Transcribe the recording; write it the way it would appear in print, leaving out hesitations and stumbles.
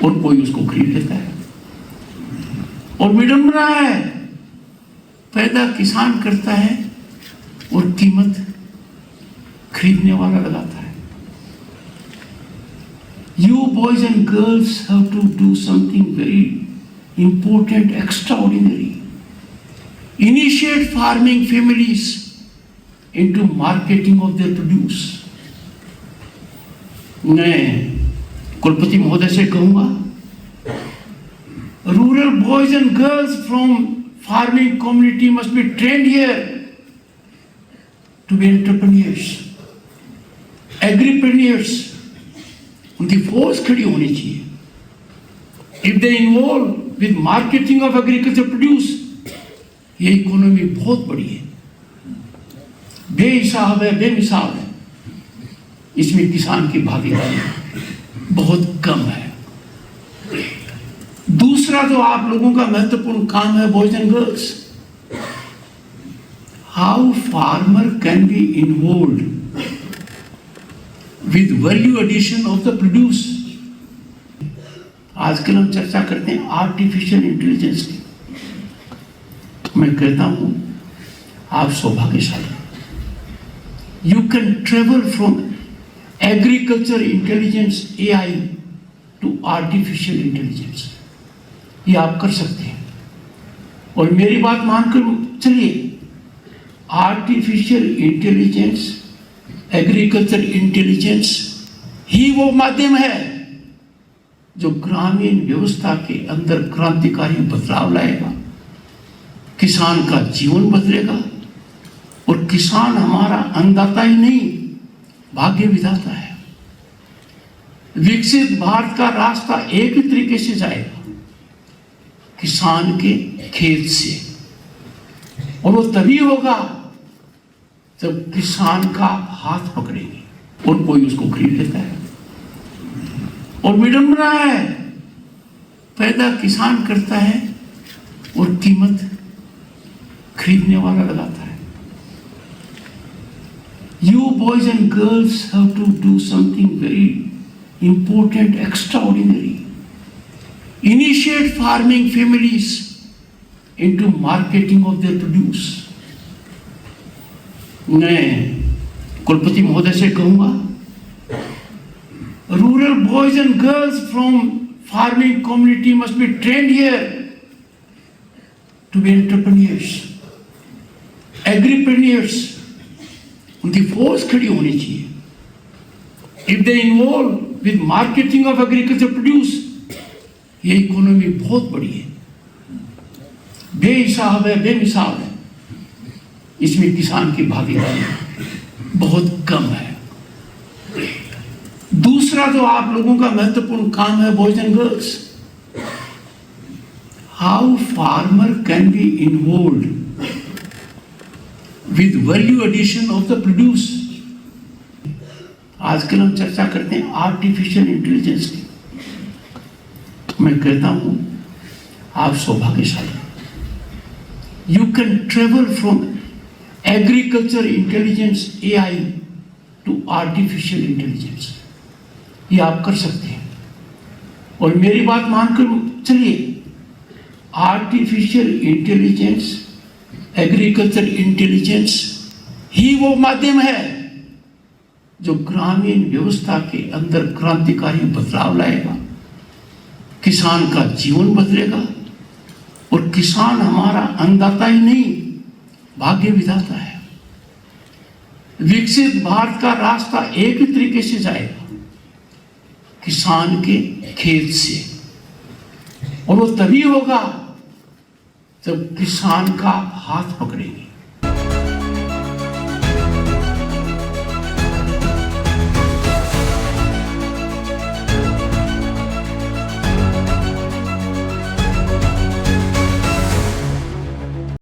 और कोई उसको खरीद लेता है। और विडंबना है, पैदा किसान करता है और कीमत खरीदने वाला लगाता है। You boys and girls have to do something very important, extraordinary. Initiate farming families into marketing of their produce. मैं कुलपति महोदय से कहूंगा, rural boys and girls from farming community must be trained here to be entrepreneurs, agripreneurs. उनकी force खड़ी होनी चाहिए। If they involve with marketing of agriculture produce, ये इकोनॉमी बहुत बड़ी है, बेहिसाब है, बेमिसाल है। इसमें किसान की भागीदारी बहुत कम है। दूसरा जो आप लोगों का महत्वपूर्ण काम है, boys and girls, how farmer can be involve with value addition of the produce। आजकल हम चर्चा करते हैं आर्टिफिशियल इंटेलिजेंस की। मैं कहता हूं आप सौभाग्यशाली। You can travel from agriculture intelligence AI to artificial intelligence, ये आप कर सकते हैं। और मेरी बात मानकर चलिए, आर्टिफिशियल इंटेलिजेंस, एग्रीकल्चर इंटेलिजेंस ही वो माध्यम है जो ग्रामीण व्यवस्था के अंदर क्रांतिकारी बदलाव लाएगा, किसान का जीवन बदलेगा। और किसान हमारा अन्नदाता ही नहीं, भाग्य विधाता है। विकसित भारत का रास्ता एक ही तरीके से जाएगा, किसान के खेत से। और वो तभी होगा जब किसान का हाथ पकड़ेंगे और कोई उसको खरीद लेता है। और विडंबना है, पैदा किसान करता है और कीमत खरीदने वाला लगाता है। You boys and girls have to do something very important, extraordinary. Initiate farming families into marketing of their produce। मैं कुलपति महोदय से कहूंगा, rural boys and girls from farming community must be trained here to be entrepreneurs, agripreneurs. उनकी force खड़ी होनी चाहिए। If they involve with marketing of agriculture produce, ये इकोनॉमी बहुत बड़ी है, बेहिसाब है, बेमिसाल है। इसमें किसान की भागीदारी बहुत कम है। दूसरा जो आप लोगों का महत्वपूर्ण काम है, boys and girls, how farmer can be involve with value addition of the produce. आजकल हम चर्चा करते हैं आर्टिफिशियल इंटेलिजेंस की। मैं कहता हूं आप सौभाग्यशाली। You can travel from agriculture intelligence AI to artificial intelligence, ये आप कर सकते हैं। और मेरी बात मानकर चलिए, आर्टिफिशियल इंटेलिजेंस, एग्रीकल्चर इंटेलिजेंस ही वो माध्यम है जो ग्रामीण व्यवस्था के अंदर क्रांतिकारी बदलाव लाएगा, किसान का जीवन बदलेगा। और किसान हमारा अन्नदाता ही नहीं, भाग्य विधाता है। विकसित भारत का रास्ता एक ही तरीके से जाएगा, किसान के खेत से। और वो तभी होगा जब किसान का हाथ पकड़ेंगे